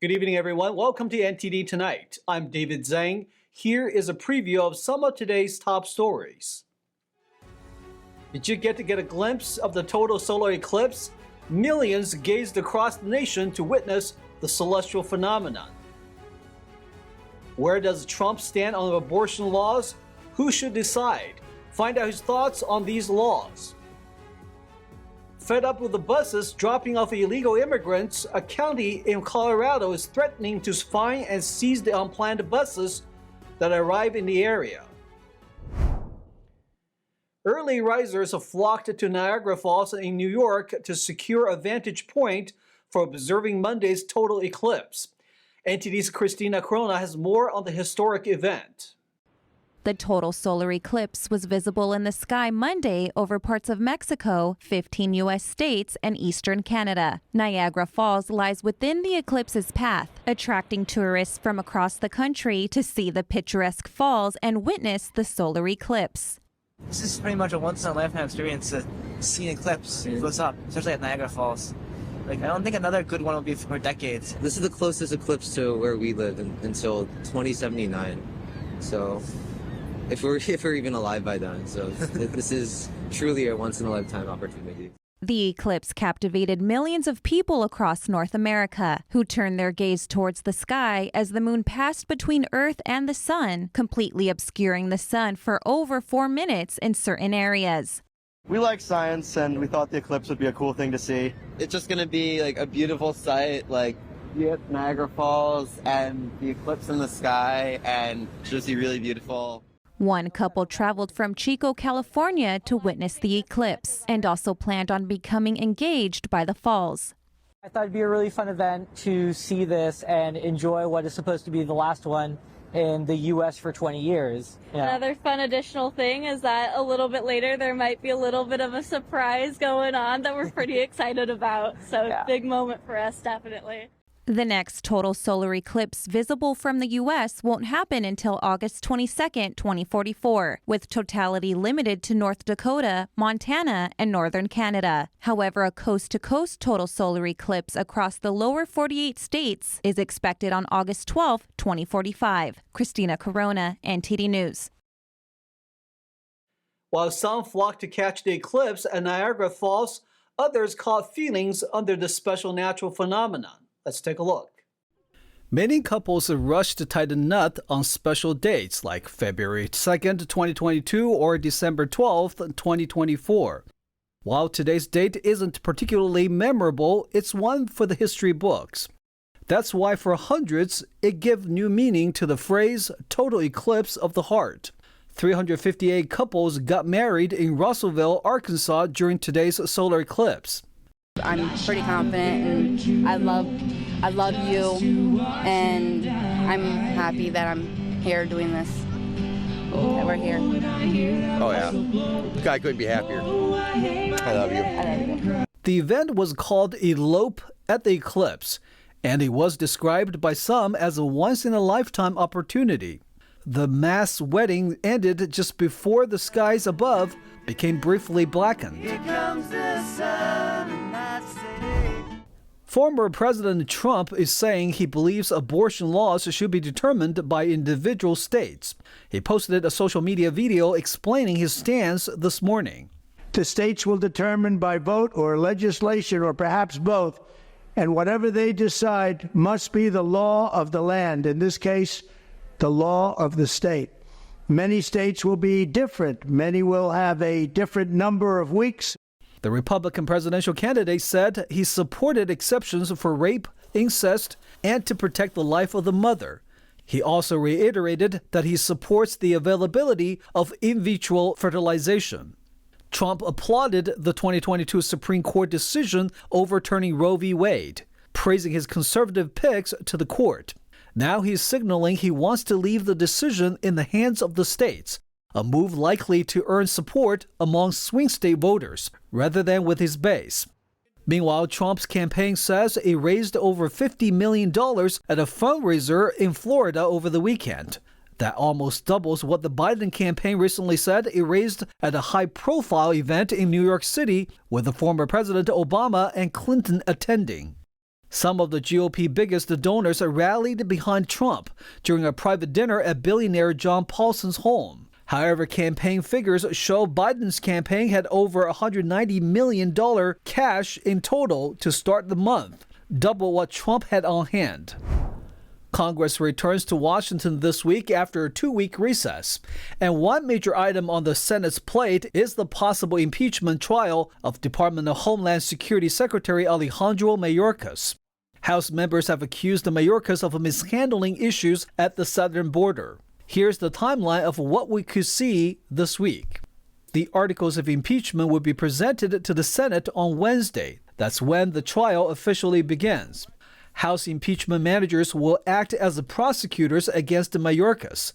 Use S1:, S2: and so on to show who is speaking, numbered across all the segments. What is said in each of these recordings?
S1: Good evening, everyone. Welcome to NTD Tonight. I'm David Zhang. Here is a preview of some of today's top stories. Did you get a glimpse of the total solar eclipse? Millions gazed across the nation to witness the celestial phenomenon. Where does Trump stand on abortion laws? Who should decide? Find out his thoughts on these laws. Fed up with the buses dropping off illegal immigrants, a county in Colorado is threatening to fine and seize the unplanned buses that arrive in the area. Early risers have flocked to Niagara Falls in New York to secure a vantage point for observing Monday's total eclipse. NTD's Christina Corona has more on the historic event.
S2: The total solar eclipse was visible in the sky Monday over parts of Mexico, 15 U.S. states, and eastern Canada. Niagara Falls lies within the eclipse's path, attracting tourists from across the country to see the picturesque falls and witness the solar eclipse.
S3: This is pretty much a once-in-a-lifetime experience to see an eclipse close up, especially at Niagara Falls. I don't think another good one will be for decades.
S4: This is the closest eclipse to where we live until 2079. So, if we're even alive by then, so this is truly a once-in-a-lifetime opportunity.
S2: The eclipse captivated millions of people across North America, who turned their gaze towards the sky as the moon passed between Earth and the sun, completely obscuring the sun for over 4 minutes in certain areas.
S5: We like science, and we thought the eclipse would be a cool thing to see.
S4: It's just going to be like a beautiful sight, like Niagara Falls and the eclipse in the sky, and just be really beautiful.
S2: One couple traveled from Chico, California to witness the eclipse and also planned on becoming engaged by the falls.
S6: I thought it'd be a really fun event to see this and enjoy what is supposed to be the last one in the U.S. for 20 years. Yeah.
S7: Another fun additional thing is that a little bit later there might be a little bit of a surprise going on that we're pretty excited about. So yeah. Big moment for us, definitely.
S2: The next total solar eclipse visible from the U.S. won't happen until August 22, 2044, with totality limited to North Dakota, Montana, and northern Canada. However, a coast-to-coast total solar eclipse across the lower 48 states is expected on August 12, 2045. Christina Corona, NTD News.
S1: While some flocked to catch the eclipse at Niagara Falls, others caught feelings under the special natural phenomenon. Let's take a look. Many couples rush to tie the knot on special dates like February 2nd, 2022 or December 12th, 2024. While today's date isn't particularly memorable, it's one for the history books. That's why for hundreds, it gives new meaning to the phrase total eclipse of the heart. 358 couples got married in Russellville, Arkansas during today's solar eclipse.
S8: I'm pretty confident, and I love you, and I'm happy that I'm here doing this, that we're here.
S5: Oh yeah, I couldn't be happier. I love you.
S8: I love you.
S1: The event was called Elope at the Eclipse, and it was described by some as a once-in-a-lifetime opportunity. The mass wedding ended just before the skies above became briefly blackened. Here comes the sun, and that's it. Former President Trump is saying he believes abortion laws should be determined by individual states. He posted a social media video explaining his stance this morning.
S9: The states will determine by vote or legislation or perhaps both, and whatever they decide must be the law of the land, in this case, the law of the state. Many states will be different. Many will have a different number of weeks.
S1: The Republican presidential candidate said he supported exceptions for rape, incest, and to protect the life of the mother. He also reiterated that he supports the availability of in vitro fertilization. Trump applauded the 2022 Supreme Court decision overturning Roe v. Wade, praising his conservative picks to the court. Now he's signaling he wants to leave the decision in the hands of the states, a move likely to earn support among swing state voters rather than with his base. Meanwhile, Trump's campaign says it raised over $50 million at a fundraiser in Florida over the weekend. That almost doubles what the Biden campaign recently said it raised at a high-profile event in New York City with the former President Obama and Clinton attending. Some of the GOP biggest donors rallied behind Trump during a private dinner at billionaire John Paulson's home. However, campaign figures show Biden's campaign had over $190 million cash in total to start the month, double what Trump had on hand. Congress returns to Washington this week after a 2-week recess, and one major item on the Senate's plate is the possible impeachment trial of Department of Homeland Security Secretary Alejandro Mayorkas. House members have accused the Mayorkas of mishandling issues at the southern border. Here's the timeline of what we could see this week. The articles of impeachment will be presented to the Senate on Wednesday. That's when the trial officially begins. House impeachment managers will act as the prosecutors against the Mayorkas.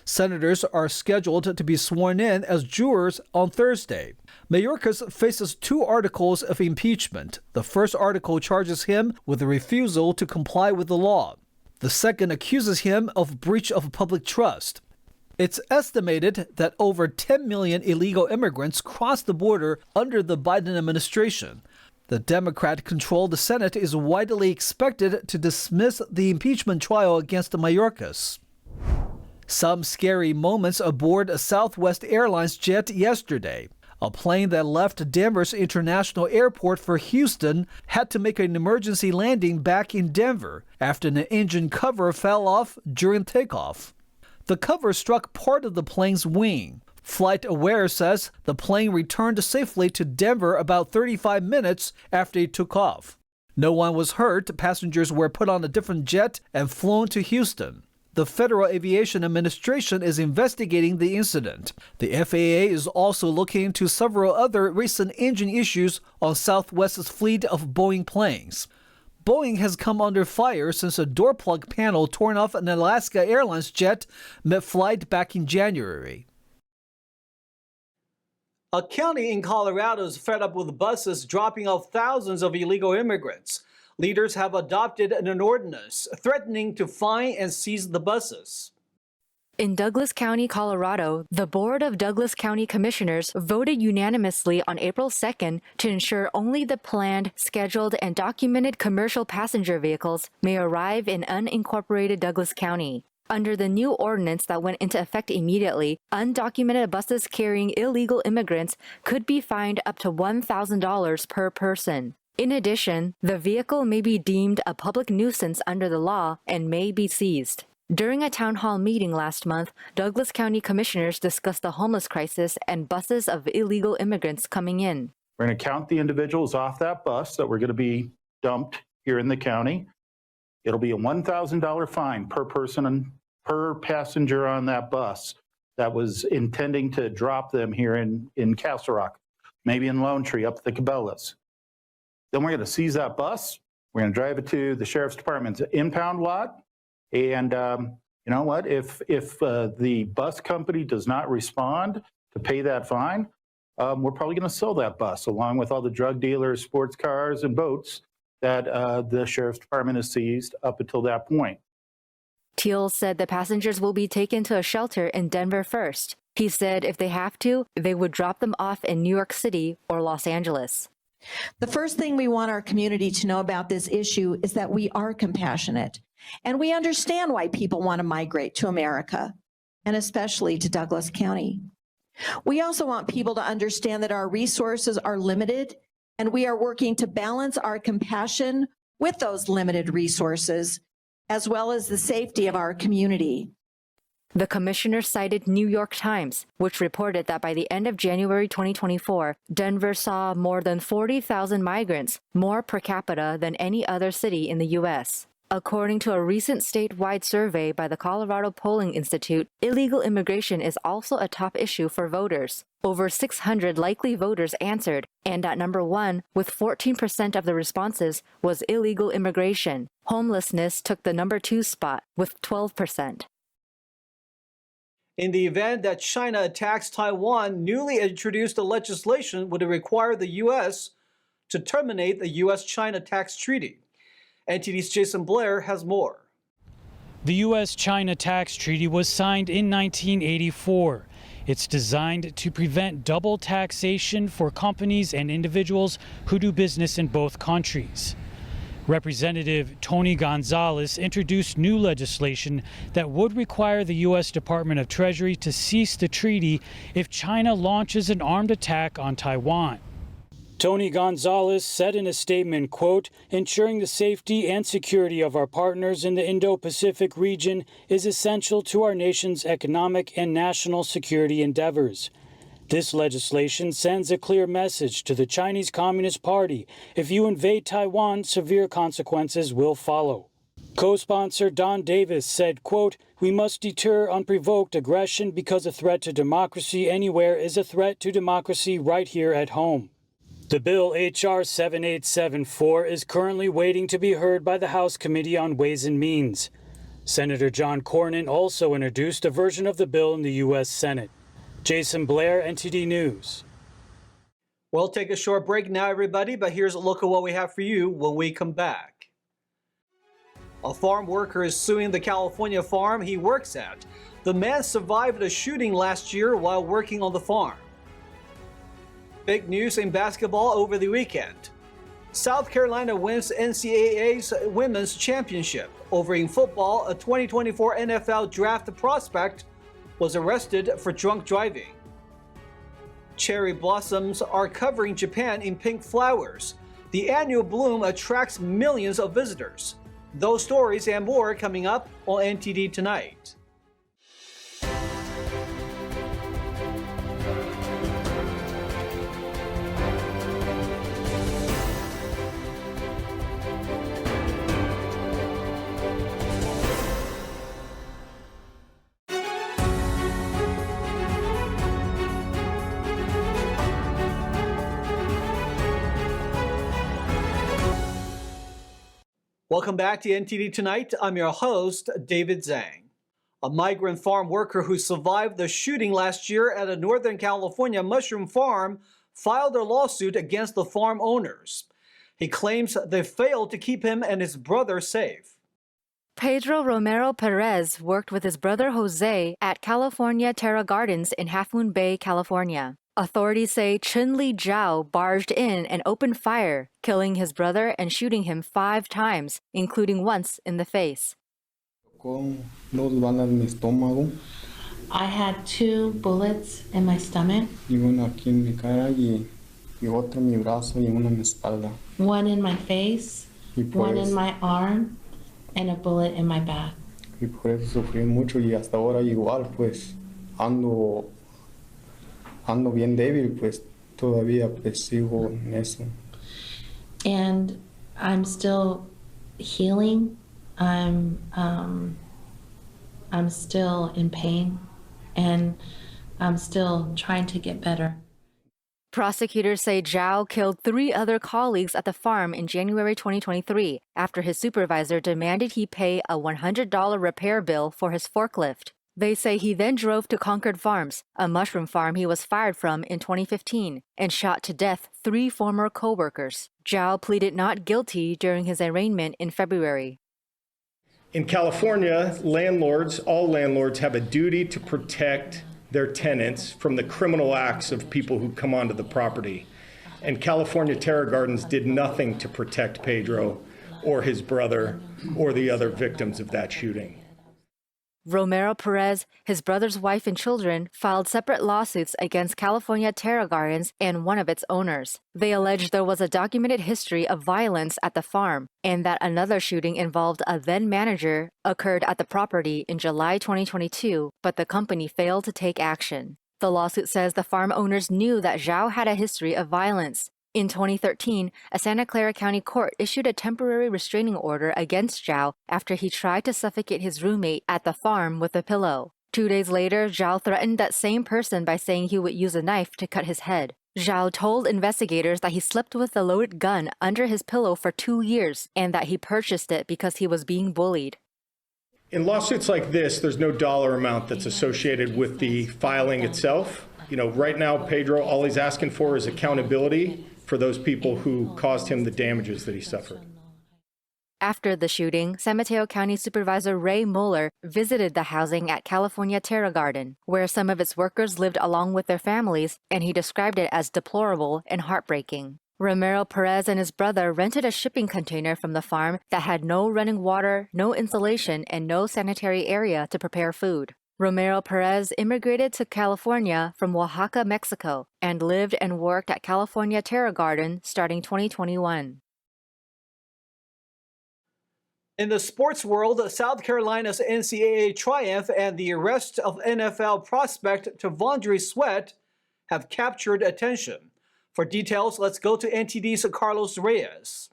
S1: Senators are scheduled to be sworn in as jurors on Thursday. Mayorkas faces 2 articles of impeachment. The first article charges him with a refusal to comply with the law. The second accuses him of breach of public trust. It's estimated that over 10 million illegal immigrants crossed the border under the Biden administration. The Democrat-controlled Senate is widely expected to dismiss the impeachment trial against the Mayorkas. Some scary moments aboard a Southwest Airlines jet yesterday. A plane that left Denver's International Airport for Houston had to make an emergency landing back in Denver after an engine cover fell off during takeoff. The cover struck part of the plane's wing. FlightAware says the plane returned safely to Denver about 35 minutes after it took off. No one was hurt. Passengers were put on a different jet and flown to Houston. The Federal Aviation Administration is investigating the incident. The FAA is also looking into several other recent engine issues on Southwest's fleet of Boeing planes. Boeing has come under fire since a door plug panel torn off an Alaska Airlines jet mid-flight back in January. A county in Colorado is fed up with buses dropping off thousands of illegal immigrants. Leaders have adopted an ordinance threatening to fine and seize the buses.
S10: In Douglas County, Colorado, the Board of Douglas County Commissioners voted unanimously on April 2nd to ensure only the planned, scheduled, and documented commercial passenger vehicles may arrive in unincorporated Douglas County. Under the new ordinance that went into effect immediately, undocumented buses carrying illegal immigrants could be fined up to $1,000 per person. In addition, the vehicle may be deemed a public nuisance under the law and may be seized. During a town hall meeting last month, Douglas County Commissioners discussed the homeless crisis and buses of illegal immigrants coming in.
S11: We're going to count the individuals off that bus that were going to be dumped here in the county. It'll be a $1,000 fine per person and per passenger on that bus that was intending to drop them here in Castle Rock, maybe in Lone Tree up at the Cabela's. Then we're going to seize that bus. We're going to drive it to the Sheriff's Department's impound lot. And you know what? If the bus company does not respond to pay that fine, we're probably going to sell that bus along with all the drug dealers, sports cars, and boats that the Sheriff's Department has seized up until that point.
S10: Teal said the passengers will be taken to a shelter in Denver first. He said if they have to, they would drop them off in New York City or Los Angeles.
S12: The first thing we want our community to know about this issue is that we are compassionate, and we understand why people want to migrate to America, and especially to Douglas County. We also want people to understand that our resources are limited, and we are working to balance our compassion with those limited resources, as well as the safety of our community.
S10: The commissioner cited New York Times, which reported that by the end of January 2024, Denver saw more than 40,000 migrants, more per capita than any other city in the U.S. According to a recent statewide survey by the Colorado Polling Institute, illegal immigration is also a top issue for voters. Over 600 likely voters answered, and at number 1, with 14% of the responses, was illegal immigration. Homelessness took the number 2 spot, with 12%.
S1: In the event that China attacks Taiwan, newly introduced legislation would require the U.S. to terminate the U.S.-China tax treaty. NTD's Jason Blair has more.
S13: The U.S.-China tax treaty was signed in 1984. It's designed to prevent double taxation for companies and individuals who do business in both countries. Representative Tony Gonzalez introduced new legislation that would require the U.S. Department of Treasury to cease the treaty if China launches an armed attack on Taiwan. Tony Gonzalez said in a statement, quote, "Ensuring the safety and security of our partners in the Indo-Pacific region is essential to our nation's economic and national security endeavors. This legislation sends a clear message to the Chinese Communist Party. If you invade Taiwan, severe consequences will follow." Co-sponsor Don Davis said, quote, "We must deter unprovoked aggression because a threat to democracy anywhere is a threat to democracy right here at home." The bill, H.R. 7874, is currently waiting to be heard by the House Committee on Ways and Means. Senator John Cornyn also introduced a version of the bill in the U.S. Senate. Jason Blair, NTD News.
S1: We'll take a short break now, everybody, but here's a look at what we have for you when we come back. A farm worker is suing the California farm he works at. The man survived a shooting last year while working on the farm. Big news in basketball over the weekend. South Carolina wins NCAA's Women's Championship. Over in football, a 2024 NFL draft prospect was arrested for drunk driving. Cherry blossoms are covering Japan in pink flowers. The annual bloom attracts millions of visitors. Those stories and more coming up on NTD Tonight. Welcome back to NTD Tonight. I'm your host, David Zhang. A migrant farm worker who survived the shooting last year at a Northern California mushroom farm filed a lawsuit against the farm owners. He claims they failed to keep him and his brother safe.
S10: Pedro Romero Perez worked with his brother Jose at California Terra Gardens in Half Moon Bay, California. Authorities say Chun-Li Zhao barged in and opened fire, killing his brother and shooting him 5 times, including once in the face.
S14: I had 2 bullets in my stomach. One in my face, one in my arm, and a bullet in my back.
S15: Ando bien débil, pues todavía pues sigo en eso.
S14: And I'm still healing. I'm still in pain, and I'm still trying to get better.
S10: Prosecutors say Zhao killed 3 other colleagues at the farm in January 2023 after his supervisor demanded he pay a $100 repair bill for his forklift. They say he then drove to Concord Farms, a mushroom farm he was fired from in 2015, and shot to death 3 former co-workers. Zhao pleaded not guilty during his arraignment in February.
S16: In California, all landlords have a duty to protect their tenants from the criminal acts of people who come onto the property. And California Terra Gardens did nothing to protect Pedro or his brother or the other victims of that shooting.
S10: Romero Perez, his brother's wife and children, filed separate lawsuits against California Terra Gardens and one of its owners. They alleged there was a documented history of violence at the farm and that another shooting involved a then-manager occurred at the property in July 2022, but the company failed to take action. The lawsuit says the farm owners knew that Zhao had a history of violence. In 2013, a Santa Clara County court issued a temporary restraining order against Zhao after he tried to suffocate his roommate at the farm with a pillow. 2 days later, Zhao threatened that same person by saying he would use a knife to cut his head. Zhao told investigators that he slept with a loaded gun under his pillow for 2 years and that he purchased it because he was being bullied.
S16: In lawsuits like this, there's no dollar amount that's associated with the filing itself. Right now, Pedro, all he's asking for is accountability for those people who caused him the damages that he suffered.
S10: After the shooting, San Mateo County Supervisor Ray Mueller visited the housing at California Terra Garden, where some of its workers lived along with their families, and he described it as deplorable and heartbreaking. Romero Perez and his brother rented a shipping container from the farm that had no running water, no insulation, and no sanitary area to prepare food. Romero Perez immigrated to California from Oaxaca, Mexico, and lived and worked at California Terra Garden starting 2021.
S1: In the sports world, South Carolina's NCAA triumph and the arrest of NFL prospect T'Vondre Sweat have captured attention. For details, let's go to NTD's Carlos Reyes.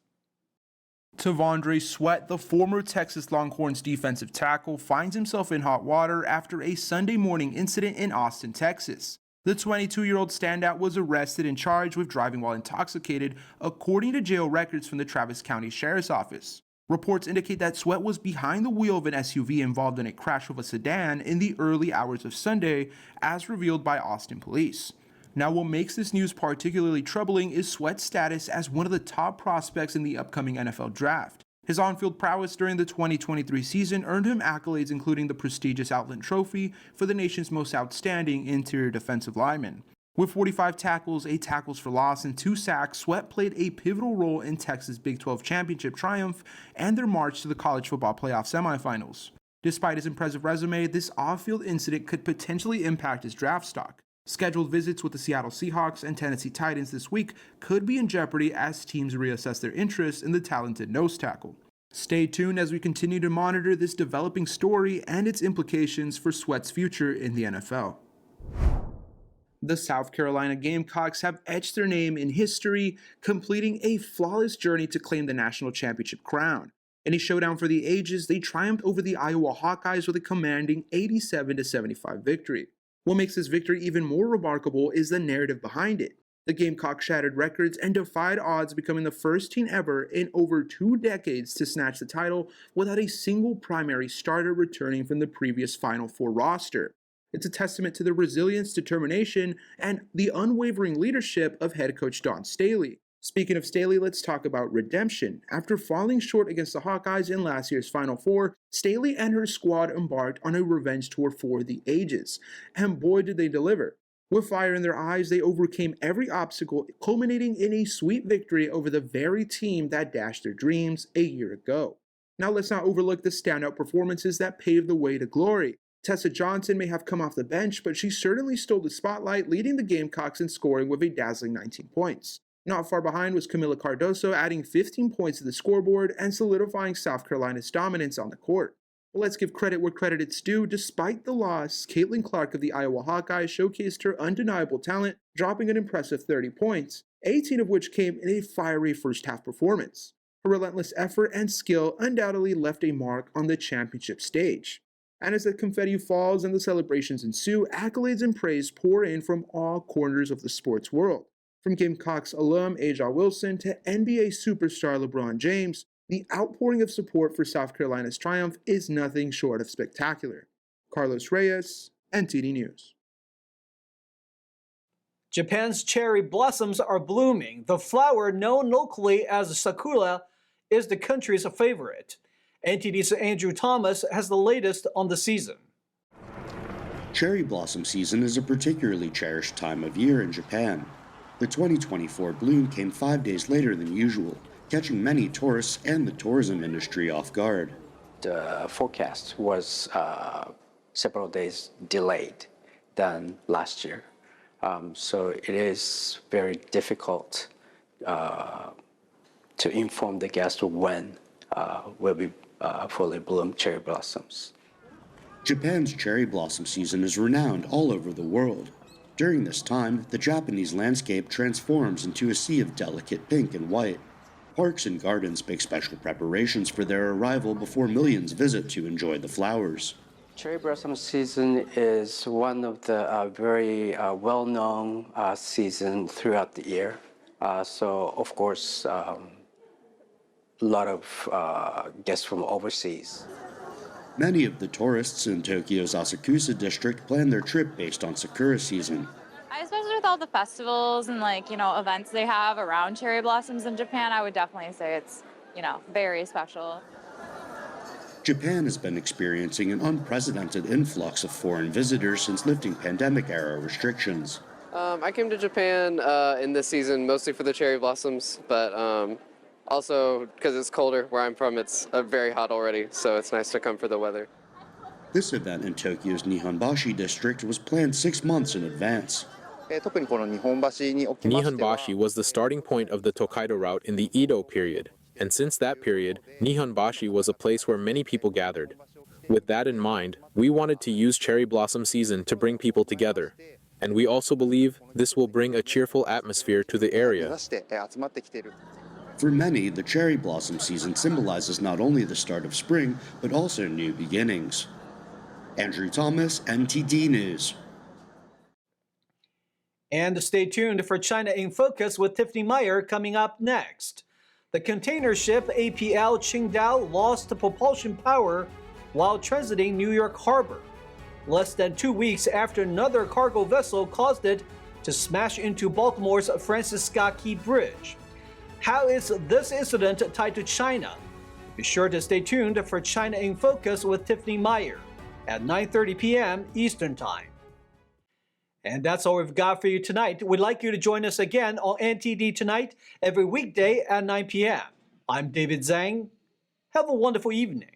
S17: T'Vondre Sweat, the former Texas Longhorns defensive tackle, finds himself in hot water after a Sunday morning incident in Austin, Texas. The 22-year-old standout was arrested and charged with driving while intoxicated, according to jail records from the Travis County Sheriff's Office. Reports indicate that Sweat was behind the wheel of an SUV involved in a crash with a sedan in the early hours of Sunday, as revealed by Austin police. Now, what makes this news particularly troubling is Sweat's status as one of the top prospects in the upcoming NFL draft. His on-field prowess during the 2023 season earned him accolades including the prestigious Outland Trophy for the nation's most outstanding interior defensive lineman. With 45 tackles, 8 tackles for loss, and 2 sacks, Sweat played a pivotal role in Texas' Big 12 championship triumph and their march to the college football playoff semifinals. Despite his impressive resume, this off-field incident could potentially impact his draft stock. Scheduled visits with the Seattle Seahawks and Tennessee Titans this week could be in jeopardy as teams reassess their interest in the talented nose tackle. Stay tuned as we continue to monitor this developing story and its implications for Sweat's future in the NFL. The South Carolina Gamecocks have etched their name in history, completing a flawless journey to claim the national championship crown. In a showdown for the ages, they triumphed over the Iowa Hawkeyes with a commanding 87-75 victory. What makes this victory even more remarkable is the narrative behind it. The Gamecocks shattered records and defied odds, becoming the first team ever in over 2 decades to snatch the title without a single primary starter returning from the previous Final Four roster. It's a testament to the resilience, determination, and the unwavering leadership of head coach Dawn Staley. Speaking of Staley, let's talk about redemption. After falling short against the Hawkeyes in last year's Final Four, Staley and her squad embarked on a revenge tour for the ages. And boy, did they deliver. With fire in their eyes, they overcame every obstacle, culminating in a sweet victory over the very team that dashed their dreams a year ago. Now let's not overlook the standout performances that paved the way to glory. Tessa Johnson may have come off the bench, but she certainly stole the spotlight, leading the Gamecocks in scoring with a dazzling 19 points. Not far behind was Camila Cardoso, adding 15 points to the scoreboard and solidifying South Carolina's dominance on the court. But let's give credit where credit is due. Despite the loss, Caitlin Clark of the Iowa Hawkeyes showcased her undeniable talent, dropping an impressive 30 points, 18 of which came in a fiery first-half performance. Her relentless effort and skill undoubtedly left a mark on the championship stage. And as the confetti falls and the celebrations ensue, accolades and praise pour in from all corners of the sports world. From Gamecocks alum Aja Wilson to NBA superstar LeBron James, the outpouring of support for South Carolina's triumph is nothing short of spectacular. Carlos Reyes, NTD News.
S1: Japan's cherry blossoms are blooming. The flower, known locally as sakura, is the country's favorite. NTD's Andrew Thomas has the latest on the season.
S18: Cherry blossom season is a particularly cherished time of year in Japan. The 2024 bloom came 5 days later than usual, catching many tourists and the tourism industry off guard.
S19: The forecast was several days delayed than last year. So it is very difficult to inform the guests when will be fully bloomed cherry blossoms.
S18: Japan's cherry blossom season is renowned all over the world. During this time, the Japanese landscape transforms into a sea of delicate pink and white. Parks and gardens make special preparations for their arrival before millions visit to enjoy the flowers.
S19: Cherry blossom season is one of the very well-known seasons throughout the year. So, of course, a lot of guests from overseas.
S18: Many of the tourists in Tokyo's Asakusa district plan their trip based on sakura season.
S20: Especially with all the festivals and events they have around cherry blossoms in Japan, I would definitely say it's, very special.
S18: Japan has been experiencing an unprecedented influx of foreign visitors since lifting pandemic-era restrictions.
S21: I came to Japan in this season mostly for the cherry blossoms, but also because it's colder where I'm from. It's very hot already, so it's nice to come for the weather.
S18: This event in Tokyo's Nihonbashi district was planned 6 months in advance.
S22: Nihonbashi was the starting point of the Tokaido route in the Edo period, and since that period, Nihonbashi was a place where many people gathered. With that in mind, we wanted to use cherry blossom season to bring people together, and we also believe this will bring a cheerful atmosphere to the area.
S18: For many, the cherry blossom season symbolizes not only the start of spring, but also new beginnings. Andrew Thomas, NTD News.
S1: And stay tuned for China in Focus with Tiffany Meyer coming up next. The container ship APL Qingdao lost propulsion power while transiting New York Harbor, less than 2 weeks after another cargo vessel caused it to smash into Baltimore's Francis Scott Key Bridge. How is this incident tied to China? Be sure to stay tuned for China in Focus with Tiffany Meyer at 9:30 p.m. Eastern Time. And that's all we've got for you tonight. We'd like you to join us again on NTD Tonight every weekday at 9 p.m. I'm David Zhang. Have a wonderful evening.